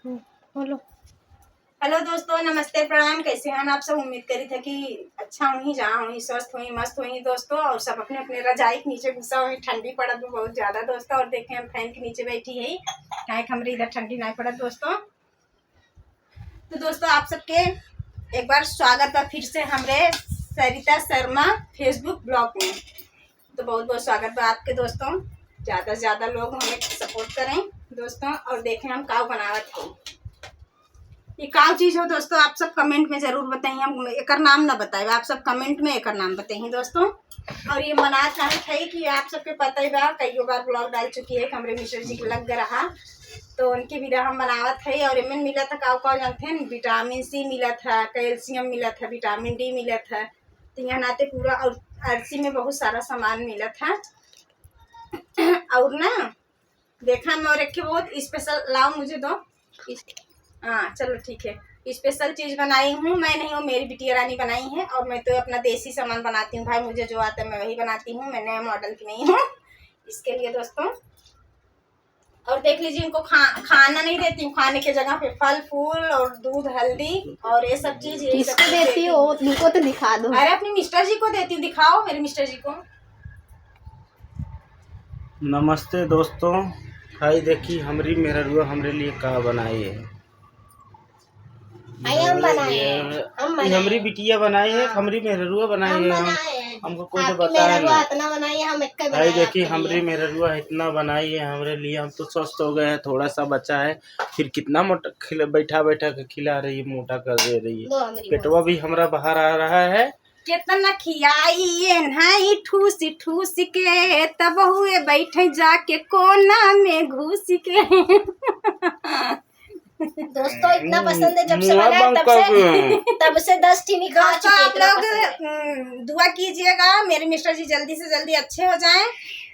बोलो। हेलो दोस्तों, नमस्ते, प्रणाम। कैसे हैं आप सब? उम्मीद करी था कि अच्छा हुई, जहाँ हुई, स्वस्थ हुई, मस्त हुई दोस्तों। और सब अपने अपने रजाई के नीचे घुसा हुई। ठंडी पड़त भी बहुत ज्यादा दोस्तों। और देखें हम फैन के नीचे बैठी है, क्या हमारे इधर ठंडी नहीं पड़त दोस्तों। तो दोस्तों आप सबके एक बार स्वागत है फिर से हमारे सरिता शर्मा फेसबुक ब्लॉग में। तो बहुत बहुत स्वागत है आपके दोस्तों। ज़्यादा से ज़्यादा लोग हमें सपोर्ट करें दोस्तों। और देखें हम काव बनावत हैं। ये काव चीज़ हो दोस्तों, आप सब कमेंट में ज़रूर बताइए। हम एक नाम ना बताए, आप सब कमेंट में एक नाम बताइए दोस्तों। और ये मना चाहे थे कि आप सबके पता ही बा, कई बार ब्लॉग डाल चुकी है हमारे मिश्र जी के लग रहा, तो उनकी भी हम बनावत है। और इनमें मिला था काव जानते हैं, विटामिन सी मिला था, कैल्शियम मिला था, विटामिन डी मिला था। तो यहाँ नाते पूरा, और अर्सी में बहुत सारा सामान मिला था। और ना देखा मैं, और एक बहुत स्पेशल लाओ मुझे दो। हाँ चलो ठीक है, स्पेशल चीज़ बनाई हूँ मैं, नहीं हो मेरी बिटिया रानी बनाई है। और मैं तो अपना देसी सामान बनाती हूँ भाई, मुझे जो आता है मैं वही बनाती हूँ। मैं नया मॉडल की नहीं हूँ इसके लिए दोस्तों। और देख लीजिए, इनको खाना नहीं देती हूँ, खाने की जगह पे फल फूल और दूध हल्दी और ये सब चीज। किसको देती हो? तुमको तो दिखा दो। अरे अपनी मिस्टर जी को देती हूँ, दिखाओ मेरे मिस्टर जी को। नमस्ते दोस्तों। हाय देखी हमारी मेहरुआ हमरे लिए का बनाई है। हमारी बिटिया बनाई है, हमारी मेहरुआ बनाई है। हमको कोई तो बताया नहीं। भाई देखी हमारी मेहरुआ इतना बनाई है हमरे लिए। हम तो स्वस्थ हो गए हैं, थोड़ा सा बचा है, फिर कितना मोटा बैठा बैठा के खिला रही है, मोटा कर दे रही है। पेटवा भी हमारा बाहर आ रहा है। कितना खियाइए नहीं ठूस ठूस के, तब हुए बैठे जाके कोना में घुस के। दोस्तों इतना पसंद है जब से बना है, तब से 10 टीनी खा चुके हैं। आप लोग दुआ कीजिएगा मेरे मिस्टर जी जल्दी से जल्दी अच्छे हो जाएं,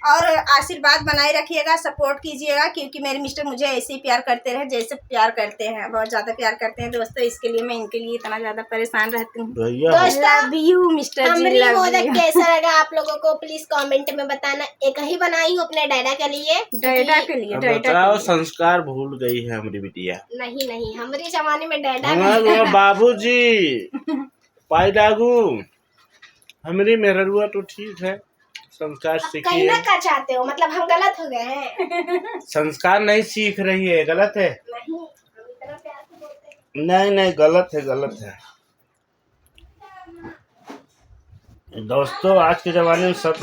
और आशीर्वाद बनाए रखिएगा, सपोर्ट कीजिएगा। क्योंकि मेरे मिस्टर मुझे ऐसे ही प्यार करते रहे जैसे प्यार करते हैं, बहुत ज़्यादा प्यार करते हैं दोस्तों। इसके लिए मैं इनके लिए इतना ज़्यादा परेशान रहती हूँ। Love you mister ji, love you. कैसा लगा आप लोगों को प्लीज कमेंट में बताना। एक ही बनाई हूँ अपने डैडा के लिए, डैडा के लिए। बताओ, संस्कार भूल गई है हमारी बिटिया। नहीं हमारे जमाने में डैडा बाबूजी पाई डागू। हमारी मेहरुआ तो ठीक है, संस्कार सीखी है। क्या चाहते हो, मतलब हम गलत हो गए हैं? संस्कार नहीं सीख रही है, गलत है। नहीं, हम इतना प्यार से बोलते हैं। नहीं गलत है, गलत है दोस्तों। आज के जमाने में सब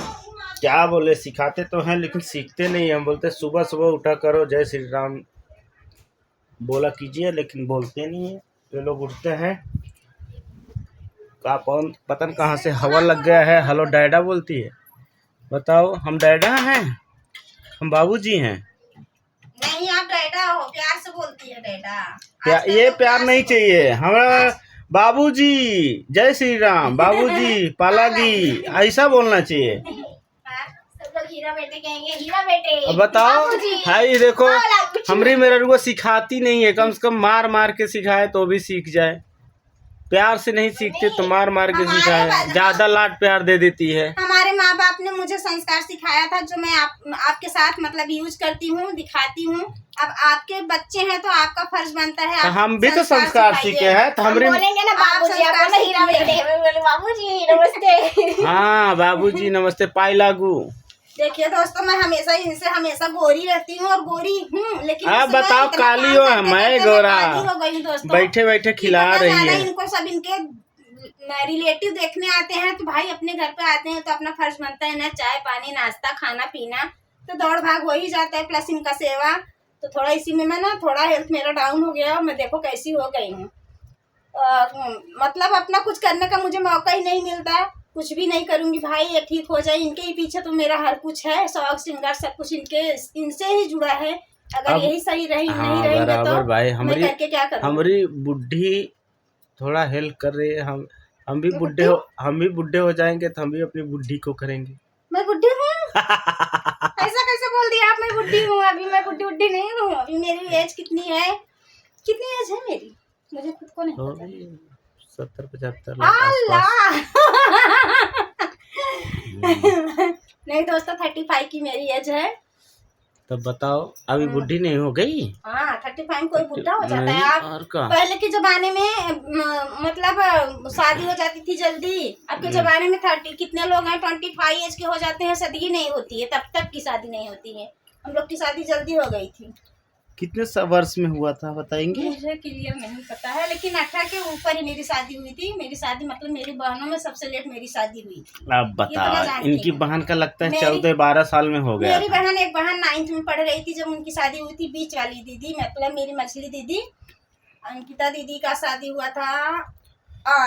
क्या बोले, सिखाते तो हैं लेकिन सीखते नहीं। हम बोलते सुबह सुबह उठा करो, जय श्री राम बोला कीजिए, लेकिन बोलते नहीं है। ये लोग उठते हैं का पता नहीं कहाँ से हवा लग गया है, हेलो डैडा बोलती है। बताओ, हम डैडा हैं? हम बाबूजी हैं? नहीं आप डैडा हो, प्यार से बोलती है डैडा। ये प्यार नहीं चाहिए हमारा। बाबूजी जय श्री राम, बाबूजी पालागी, ऐसा बोलना चाहिए। सब लोग हीरा बेटे कहेंगे, हीरा बेटे। अब बताओ भाई, देखो हमारी मेहरुआ सिखाती नहीं है। कम से कम मार मार के सिखाए तो भी सीख जाए। प्यार से नहीं सीखते तो मार मार के सिखाए, ज्यादा लाड प्यार दे देती है। हमारे माँ बाप ने मुझे संस्कार सिखाया था, जो मैं आपके साथ मतलब यूज करती हूँ, दिखाती हूँ। अब आपके बच्चे हैं तो आपका फर्ज बनता है तो हम भी तो संस्कार सीखे हैं। तो हमारे बोलेंगे ना बाबूजी, आप हीरा बेटे। बाबूजी नमस्ते। हाँ बाबूजी नमस्ते, पाई लागू। देखिए दोस्तों, मैं हमेशा गोरी रहती हूँ और गोरी हूँ, लेकिन आप बताओ काली हो, मैं गोरा। बैठे बैठे खिला रही है। इनको सब इनके रिलेटिव देखने आते हैं, तो भाई अपने घर पे आते हैं तो अपना फर्ज बनता है ना, चाय पानी नाश्ता खाना पीना, तो दौड़ भाग हो ही जाता है, प्लस इनका सेवा। तो थोड़ा इसी में मैं ना, थोड़ा हेल्थ मेरा डाउन हो गया। मैं देखो कैसी हो गई हूँ, मतलब अपना कुछ करने का मुझे मौका ही नहीं मिलता। कुछ भी नहीं करूंगी भाई, ये ठीक हो जाए। इनके ही पीछे तो मेरा हर कुछ है, शौक श्रृंगार सब कुछ इनसे ही जुड़ा है। अगर यही सही रही नहीं रहेंगे तो भाई मैं करके क्या करूंगी? हमारी बुढ़ी थोड़ा हेल्प कर रही है। हम भी बुढ़े हो जाएंगे तो हम भी अपनी बुढ़ी को करेंगे। मैं बुढ़ी हूँ? ऐसा कैसे बोल दिया आप? मैं बुढ़ी हूँ? अभी मैं बुढ़ी नहीं हूँ। अभी मेरी एज कितनी है? कितनी एज है मेरी, मुझे खुद को नहीं पता। 70-75 नहीं दोस्तों, 35 की मेरी एज है। तब बताओ अभी बुढ़ी नहीं हो गई? हाँ 35 कोई बुढ़ा हो जाता नहीं, है आप। और का? पहले के जमाने में मतलब शादी हो जाती थी जल्दी। अब के जमाने में 30 कितने लोग हैं 25 एज के हो जाते हैं, शादी नहीं होती है, तब तक की शादी नहीं होती है। हम लोग की शादी जल्दी हो गई थी। कितने वर्ष में हुआ था बताएंगे? मुझे क्लियर नहीं पता है, लेकिन 18 के ऊपर ही मेरी शादी हुई थी। मेरी शादी मतलब मेरी बहनों में सबसे लेट मेरी शादी हुई थी। आप बताओ, जानती इनकी हूँ। बहन का लगता है मेरी- 14-12 साल में हो गया मेरी था। बहन एक बहन 9th में पढ़ रही थी जब उनकी शादी हुई थी। बीच वाली दीदी मतलब मेरी मछली दीदी अंकिता दीदी का शादी हुआ था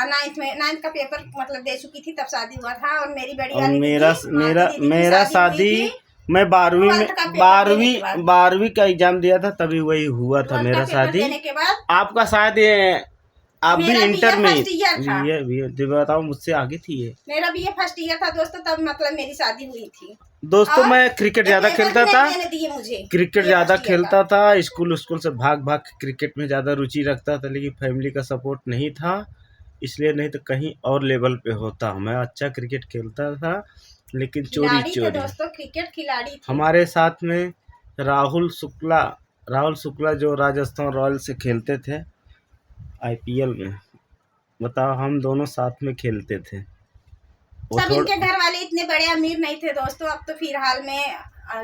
9th में। 9th का पेपर मतलब दे चुकी थी तब शादी हुआ था। और मेरी बड़ी और वाली मेरा दीदी, मालती दीदी की मेरा हुई शादी थी। मैं 12वीं में 12th का पेपर देने के बाद। 12वीं का एग्जाम दिया था तभी वही हुआ था 12th मेरा का पेपर शादी। देने के बाद आपका शायद ये आप भी मेरा इंटर में फर्स्ट ईयर था। ये बताओ मुझसे आगे थी ये। मेरा बीए फर्स्ट ईयर था दोस्तों, तब मतलब मेरी शादी हुई थी। दोस्तों और मैं क्रिकेट ज्यादा पेपर खेलता भी था। नहीं देने दिए मुझे। क्रिकेट ये ज्यादा फर्स्ट ईयर खेलता था, स्कूल से भाग भाग के क्रिकेट में ज्यादा रुचि रखता था, लेकिन फैमिली का सपोर्ट नहीं था, इसलिए नहीं तो कहीं और लेवल पे होता। मैं अच्छा क्रिकेट खेलता था लेकिन चोरी खिलाड़ी थे चोरी। दोस्तों, क्रिकेट खिलाड़ी थे। हमारे साथ में राहुल शुक्ला जो राजस्थान रॉयल्स से खेलते थे आईपीएल में, बताओ हम दोनों साथ में खेलते थे। वो सब थोड़ा इनके घर वाले इतने बड़े अमीर नहीं थे दोस्तों। अब तो फिलहाल में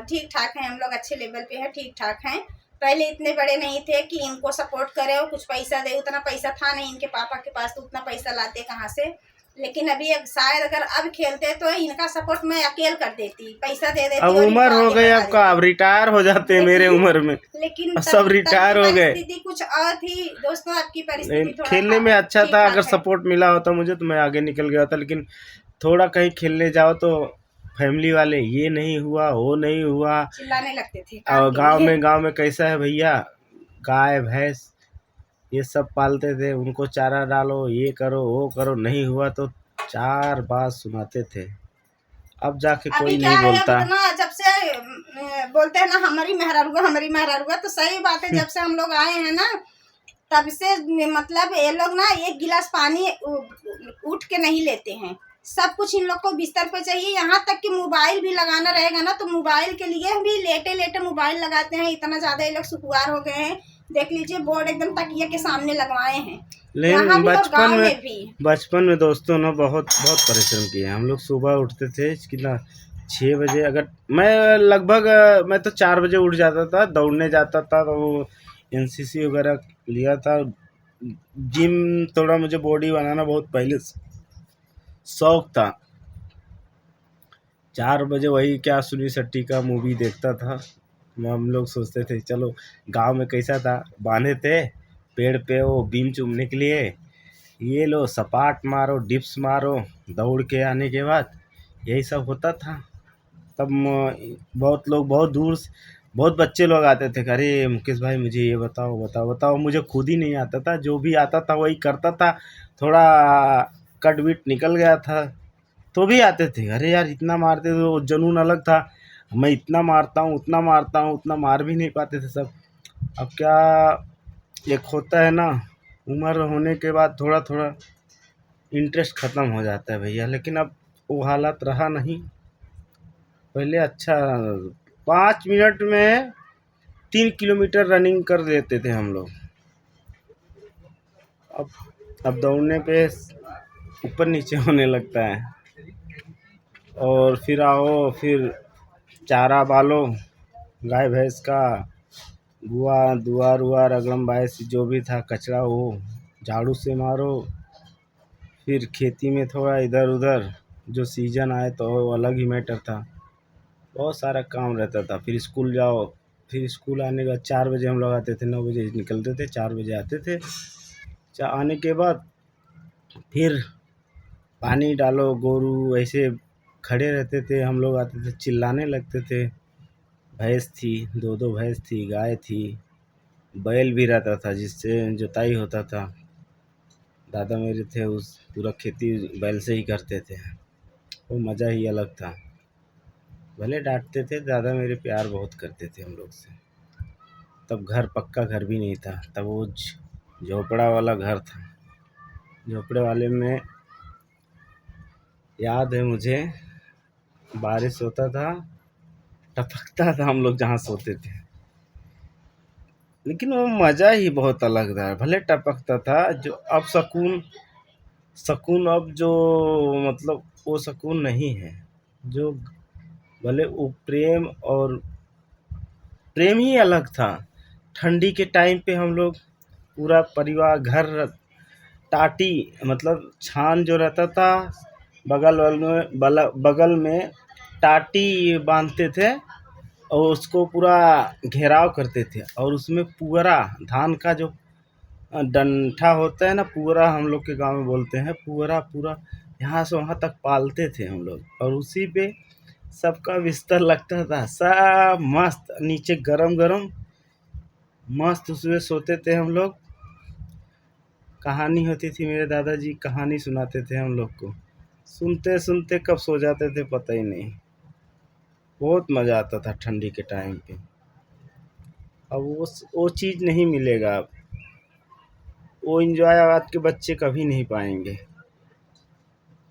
ठीक ठाक हैं, हम लोग अच्छे लेवल पे हैं, ठीक ठाक हैं। पहले इतने बड़े नहीं थे कि इनको सपोर्ट करे और कुछ पैसा दे। उतना पैसा था नहीं इनके पापा के पास, तो उतना पैसा लाते कहाँ से। लेकिन अभी शायद अगर अब खेलते तो इनका सपोर्ट मैं अकेले कर देती, पैसा दे देती। अब और उम्र इनको हो आगे गई, बढ़ा अब का अब रिटायर हो जाते हैं मेरे उम्र में। लेकिन अब सब रिटायर हो गए। परिस्थिति कुछ और थी दोस्तों, आपकी परिस्थिति लेकिन थोड़ा खेलने में अच्छा था, ठीक-ठाक अगर है। सपोर्ट मिला होता मुझे तो मैं आगे निकल गया होता। लेकिन थोड़ा कहीं खेलने जाओ तो फैमिली वाले ये नहीं हुआ वो नहीं हुआ। चिल्लाने लगते थे काम और के लिए। गांव में कैसा है भैया, गाय भैंस ये सब पालते थे, उनको चारा डालो, ये करो वो करो, नहीं हुआ तो 4 बात सुनाते थे। अब जाके अभी कोई क्या नहीं है, अब बोलता। इतना जब से बोलते हैं ना हमारी मेहरारूआ, तो सही बात है। जब से हम लोग आए हैं ना तब से मतलब ये लोग ना एक गिलास पानी उठ के नहीं लेते हैं। सब कुछ इन लोग को बिस्तर पे चाहिए। यहाँ तक कि मोबाइल भी लगाना रहेगा ना तो मोबाइल के लिए भी लेटे लेटे मोबाइल लगाते हैं। इतना ज्यादा ये लोग सुखुआर हो गए हैं। देख लीजिए बोर्ड एकदम तकिया के सामने लगवाए हैं। लेकिन भी और गाँव में भी। बचपन में दोस्तों ना बहुत बहुत परिश्रम किए। हम लोग सुबह उठते थे कितना 6 बजे। अगर मैं लगभग मैं तो 4 बजे उठ जाता था, दौड़ने जाता था। तो वो एनसीसी वगैरह लिया था, जिम थोड़ा मुझे बॉडी बनाना बहुत पहले से शौक था। 4 बजे वही क्या सुनी सट्टी का मूवी देखता था। हम लोग सोचते थे चलो, गांव में कैसा था, बांधे थे पेड़ पे वो बीम चुमने के लिए, ये लो सपाट मारो डिप्स मारो, दौड़ के आने के बाद यही सब होता था। तब बहुत लोग बहुत दूर से बहुत बच्चे लोग आते थे, अरे मुकेश भाई मुझे ये बताओ बताओ बताओ। मुझे खुद ही नहीं आता था, जो भी आता था वही करता था। थोड़ा कट बिट निकल गया था तो भी आते थे, अरे यार इतना मारते थे, वो जुनून अलग था। मैं इतना मारता हूँ उतना मारता हूँ, उतना मार भी नहीं पाते थे सब। अब क्या एक होता है ना, उम्र होने के बाद थोड़ा थोड़ा इंटरेस्ट ख़त्म हो जाता है भैया। लेकिन अब वो हालत रहा नहीं। पहले अच्छा 5 मिनट में 3 किलोमीटर रनिंग कर लेते थे हम लोग। अब दौड़ने पे ऊपर नीचे होने लगता है। और फिर आओ फिर चारा बालो गाय भैंस का, दुआर उआर अगड़म बायस जो भी था कचरा वो झाड़ू से मारो। फिर खेती में थोड़ा इधर उधर, जो सीजन आए तो वो अलग ही मैटर था। बहुत सारा काम रहता था। फिर स्कूल जाओ, फिर स्कूल आने के बाद 4 बजे हम लोग आते थे, 9 बजे निकलते थे, 4 बजे आते थे। आने के बाद फिर पानी डालो, गोरू ऐसे खड़े रहते थे। हम लोग आते थे चिल्लाने लगते थे। भैंस थी, 2 भैंस थी, गाय थी, बैल भी रहता था जिससे जुताई होता था। दादा मेरे थे उस पूरा खेती बैल से ही करते थे, वो मज़ा ही अलग था। भले डांटते थे, दादा मेरे प्यार बहुत करते थे हम लोग से। तब घर पक्का घर भी नहीं था, तब वो झोपड़ा वाला घर था। झोपड़े वाले में याद है मुझे, बारिश होता था, टपकता था हम लोग जहाँ सोते थे, लेकिन वो मज़ा ही बहुत अलग था। भले टपकता था, जो अब सुकून सुकून अब जो मतलब वो सुकून नहीं है। जो भले वो प्रेम, और प्रेम ही अलग था। ठंडी के टाइम पे हम लोग पूरा परिवार घर टाटी मतलब छान जो रहता था, बगल में टाटी बांधते थे और उसको पूरा घेराव करते थे, और उसमें पुअरा धान का जो डंठा होता है ना, पुअरा हम लोग के गांव में बोलते हैं, पुअरा पूरा यहाँ से वहाँ तक पालते थे हम लोग, और उसी पे सबका बिस्तर लगता था। सब मस्त नीचे गरम गरम मस्त उसमें सोते थे हम लोग। कहानी होती थी, मेरे दादाजी कहानी सुनाते थे हम लोग को, सुनते सुनते कब सो जाते थे पता ही नहीं। बहुत मज़ा आता था ठंडी के टाइम पे। अब वो चीज़ नहीं मिलेगा। अब वो एंजॉय आज के बच्चे कभी नहीं पाएंगे।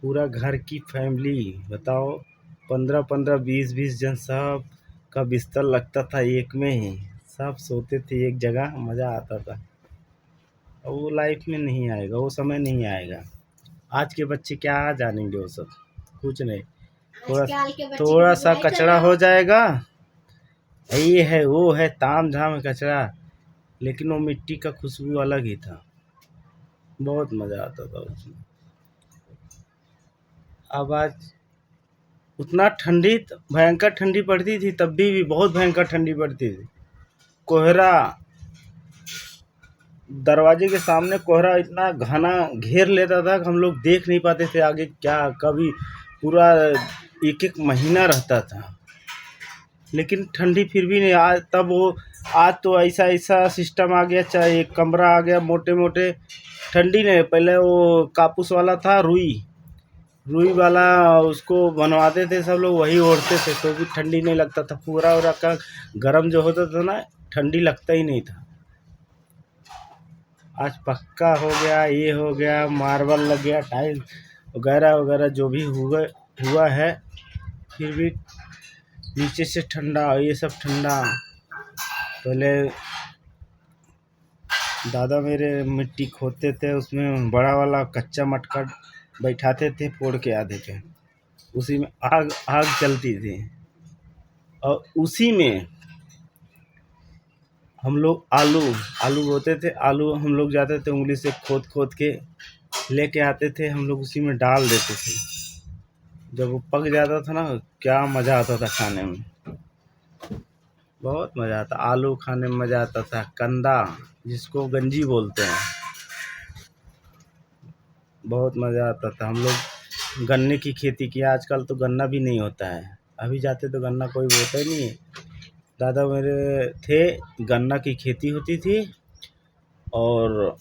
पूरा घर की फैमिली बताओ, 15-15 20-20 जन सब का बिस्तर लगता था एक में ही, सब सोते थे एक जगह, मज़ा आता था। और वो लाइफ में नहीं आएगा, वो समय नहीं आएगा। आज के बच्चे क्या जानेंगे वो सब, कुछ नहीं। आजकल के बच्चे थोड़ा को सा बुलाए कचरा चलो। हो जाएगा, ये है वो है, ताम झाम कचरा, लेकिन वो मिट्टी का खुशबू अलग ही था। बहुत मज़ा आता था उसमें। अब आज उतना ठंडी, भयंकर ठंडी पड़ती थी, तब भी बहुत भयंकर ठंडी पड़ती थी। कोहरा, दरवाजे के सामने कोहरा इतना घना घेर लेता था कि हम लोग देख नहीं पाते थे आगे क्या, कभी पूरा एक एक महीना रहता था। लेकिन ठंडी फिर भी नहीं। आज तो ऐसा ऐसा सिस्टम आ गया, चाहे एक कमरा आ गया, मोटे मोटे ठंडी नहीं। पहले वो कापूस वाला था, रुई वाला, उसको बनवाते थे सब लोग, वही ओढ़ते थे, तो भी ठंडी नहीं लगता था। पूरा और का गर्म जो होता था ना, ठंडी लगता ही नहीं था। आज पक्का हो गया, ये हो गया, मार्बल लग गया, टाइल वगैरह वगैरह जो भी हुआ है, फिर भी नीचे से ठंडा, ये सब ठंडा। पहले दादा मेरे मिट्टी खोदते थे, उसमें बड़ा वाला कच्चा मटका बैठाते थे फोड़ के आधे पे, उसी में आग जलती थी, और उसी में हम लोग आलू बोते थे। आलू हम लोग जाते थे उंगली से खोद के लेके आते थे, हम लोग उसी में डाल देते थे। जब वो पक जाता था ना, क्या मज़ा आता था खाने में, बहुत मज़ा आता। आलू खाने में मज़ा आता था। कंदा, जिसको गंजी बोलते हैं, बहुत मज़ा आता था। हम लोग गन्ने की खेती की। आजकल तो गन्ना भी नहीं होता है, अभी जाते तो गन्ना कोई बोता ही नहीं है। दादा मेरे थे, गन्ना की खेती होती थी, और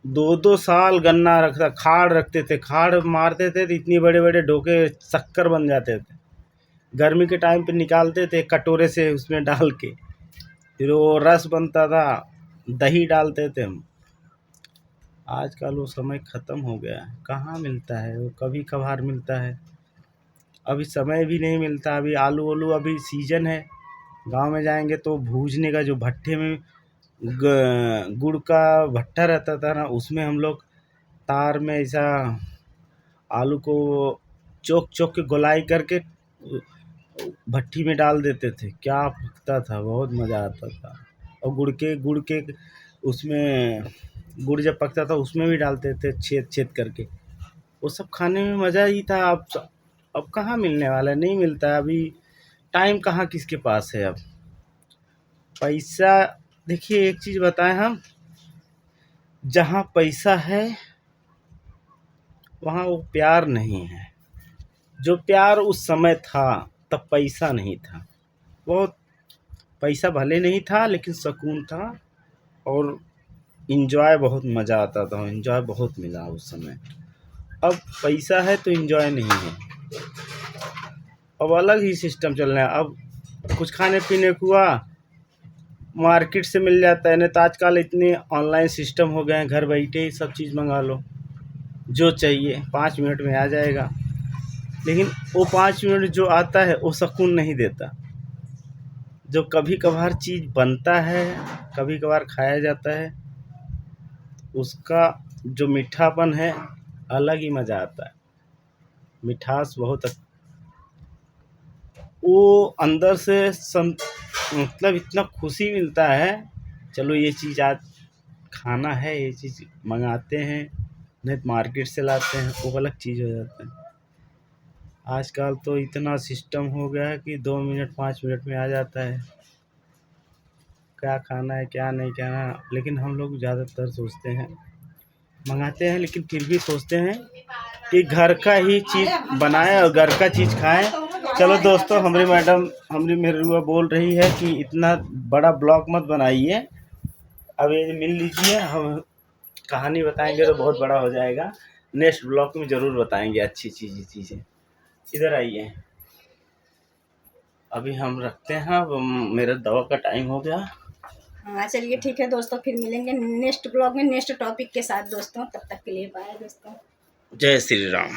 2-2 साल गन्ना खाड़ रखते थे, खाड़ मारते थे तो इतनी बड़े बड़े ढोके शक्कर बन जाते थे। गर्मी के टाइम पे निकालते थे कटोरे से, उसमें डाल के, फिर वो रस बनता था, दही डालते थे हम। आजकल वो समय ख़त्म हो गया है, कहाँ मिलता है वो, कभी कभार मिलता है। अभी समय भी नहीं मिलता। अभी आलू अभी सीजन है, गांव में जाएंगे तो भूजने का, जो भट्ठे में गुड़ का भट्टा रहता था ना, उसमें हम लोग तार में ऐसा आलू को चोक के गोलाई करके भट्टी में डाल देते थे। क्या पकता था, बहुत मज़ा आता था। और गुड़ के उसमें, गुड़ जब पकता था उसमें भी डालते थे छेद करके, वो सब खाने में मज़ा ही था। अब कहाँ मिलने वाला है, नहीं मिलता है। अभी टाइम कहाँ किसके पास है। अब पैसा, देखिए एक चीज़ बताएं हम, जहाँ पैसा है वहाँ वो प्यार नहीं है। जो प्यार उस समय था, तब पैसा नहीं था। बहुत पैसा भले नहीं था, लेकिन सुकून था, और इन्जॉय बहुत मज़ा आता था, इन्जॉय बहुत मिला उस समय। अब पैसा है तो इन्जॉय नहीं है। अब अलग ही सिस्टम चल रहा है। अब कुछ खाने पीने को हुआ, मार्केट से मिल जाता है, नहीं तो आजकल इतने ऑनलाइन सिस्टम हो गए हैं, घर बैठे ही सब चीज़ मंगा लो, जो चाहिए 5 मिनट में आ जाएगा। लेकिन वो 5 मिनट जो आता है वो सुकून नहीं देता। जो कभी कभार चीज़ बनता है, कभी कभार खाया जाता है, उसका जो मीठापन है अलग ही मज़ा आता है। मिठास बहुत वो अंदर से मतलब इतना खुशी मिलता है। चलो ये चीज़ आज खाना है, ये चीज़ मंगाते हैं, नहीं तो मार्केट से लाते हैं, वो अलग चीज़ हो जाता है। आजकल तो इतना सिस्टम हो गया है कि 2 मिनट 5 मिनट में आ जाता है क्या खाना है क्या नहीं खाना। लेकिन हम लोग ज़्यादातर सोचते हैं, मंगाते हैं, लेकिन फिर भी सोचते हैं कि घर का ही चीज़ बनाएं और घर का चीज़ खाएं। चलो दोस्तों, हमारी मैडम मेरी रुआ बोल रही है कि इतना बड़ा ब्लॉग मत बनाइए, अब ये मिल लीजिए, हम कहानी बताएंगे तो बहुत बड़ा हो जाएगा। नेक्स्ट ब्लॉग में ज़रूर बताएंगे अच्छी चीज़ें। इधर आइए, अभी हम रखते हैं, अब मेरा दवा का टाइम हो गया। हाँ चलिए ठीक है दोस्तों, फिर मिलेंगे नेक्स्ट ब्लॉग में नेक्स्ट टॉपिक के साथ दोस्तों। तब तक के लिए बाय दोस्तों। जय श्री राम।